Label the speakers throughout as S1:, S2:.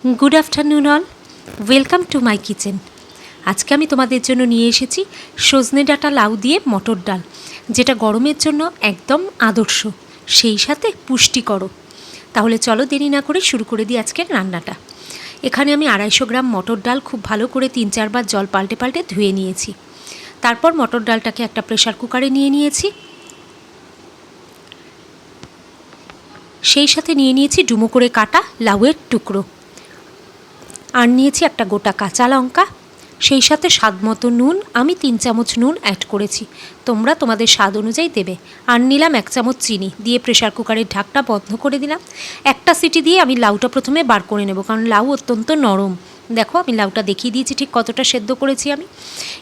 S1: Good afternoon all welcome to my kitchen. आज के आमी तोमादेर जोन्नो निये एसेछि सजने डाटा लाउ दिए मटर डाल, जेटा गरमेर जोन्नो एकदम आदर्श, सेई साथे पुष्टिकरो। ताहले चलो देरी ना करे शुरू करे दिई आजकेर रान्नाटा। एखाने आमी 250 ग्राम मटर डाल खूब भालो करे 3-4 बार जल पाल्टे पाल्टे धुए नियेछि। तारपर मटर डालटाके एकटा प्रेसार कुकारे निये नियेछि, सेई साथे निये नियेछि डुमो करे काटा लाउएर टुकरो, আর নিয়েছি একটা গোটা কাঁচা লঙ্কা, সেই সাথে স্বাদ মতো নুন। আমি 3 চামচ নুন অ্যাড করেছি, তোমরা তোমাদের স্বাদ অনুযায়ী দেবে। আর নিলাম 1 চামচ চিনি দিয়ে প্রেসার কুকারের ঢাকটা বন্ধ করে দিলাম। একটা সিটি দিয়ে আমি লাউটা প্রথমে বার করে নেব, কারণ লাউ অত্যন্ত নরম। দেখো আমি লাউটা দেখিয়ে দিয়েছি ঠিক কতটা সেদ্ধ করেছি আমি।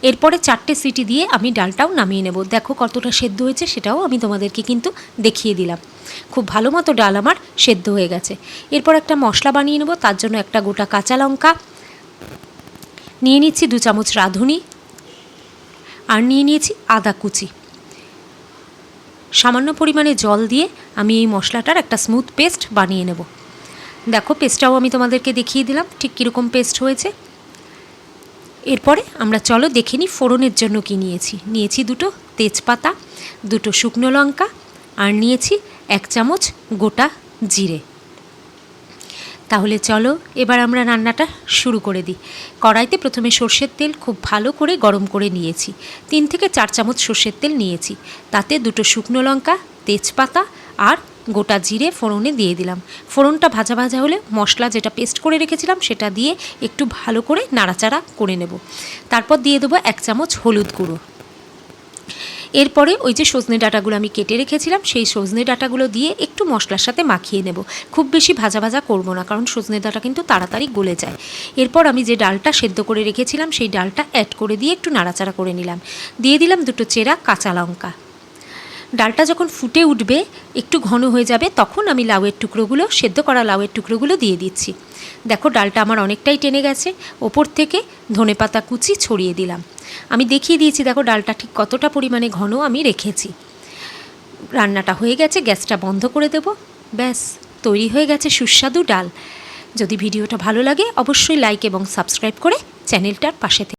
S1: এরপরে 4টে সিটি দিয়ে আমি ডালটাও নামিয়ে নেব। দেখো কতটা সেদ্ধ হয়েছে সেটাও আমি তোমাদেরকে কিন্তু দেখিয়ে দিলাম। খুব ভালো মতো ডাল আমার সেদ্ধ হয়ে গেছে। এরপর একটা মশলা বানিয়ে নেব, তার জন্য একটা গোটা কাঁচা লঙ্কা নিয়ে নিচ্ছি, 2 চামচ রাঁধুনি, আর নিয়ে নিয়েছি আদা কুচি। সামান্য পরিমাণে জল দিয়ে আমি এই মশলাটার একটা স্মুথ পেস্ট বানিয়ে নেব। দেখো পেস্টটাও আমি তোমাদেরকে দেখিয়ে দিলাম ঠিক কীরকম পেস্ট হয়েছে। এরপরে আমরা চলো দেখে নিই ফোড়নের জন্য কী নিয়েছি। নিয়েছি 2টো তেজপাতা, 2টো শুকনো লঙ্কা, আর নিয়েছি 1 চামচ গোটা জিরে। তাহলে চলো এবার আমরা রান্নাটা শুরু করে দিই। কড়াইতে প্রথমে সর্ষের তেল খুব ভালো করে গরম করে নিয়েছি। 3 থেকে 4 চামচ সর্ষের তেল নিয়েছি, তাতে 2টো শুকনো লঙ্কা, তেজপাতা আর গোটা জিরে ফোড়নে দিয়ে দিলাম। ফোড়নটা ভাজা ভাজা হলে মশলা যেটা পেস্ট করে রেখেছিলাম সেটা দিয়ে একটু ভালো করে নাড়াচাড়া করে নেব। তারপর দিয়ে দেবো 1 চামচ হলুদ গুঁড়ো। এরপরে ওই যে সজনে ডাঁটাগুলো আমি কেটে রেখেছিলাম সেই সজনে ডাঁটাগুলো দিয়ে একটু মশলার সাথে মাখিয়ে নেব। খুব বেশি ভাজা ভাজা করব না, কারণ সজনে ডাঁটা কিন্তু তাড়াতাড়ি গলে যায়। এরপর আমি যে ডালটা সেদ্ধ করে রেখেছিলাম সেই ডালটা অ্যাড করে দিয়ে একটু নাড়াচাড়া করে নিলাম। দিয়ে দিলাম 2টো চেরা কাঁচা লঙ্কা। ডালটা যখন ফুটে উঠবে একটু ঘন হয়ে যাবে তখন আমি লাউয়ের টুকরোগুলো, সেদ্ধ করা লাউয়ের টুকরোগুলো দিয়ে দিচ্ছি। দেখো ডালটা আমার অনেকটাই টেনে গেছে। ওপর থেকে ধনেপাতা কুচি ছড়িয়ে দিলাম। আমি দেখিয়ে দিয়েছি দেখো ডালটা ঠিক কতটা পরিমাণে ঘন আমি রেখেছি। রান্নাটা হয়ে গেছে, গ্যাসটা বন্ধ করে দেব। ব্যাস তৈরি হয়ে গেছে সুস্বাদু ডাল। যদি ভিডিওটা ভালো লাগে অবশ্যই লাইক এবং সাবস্ক্রাইব করে চ্যানেলটার পাশে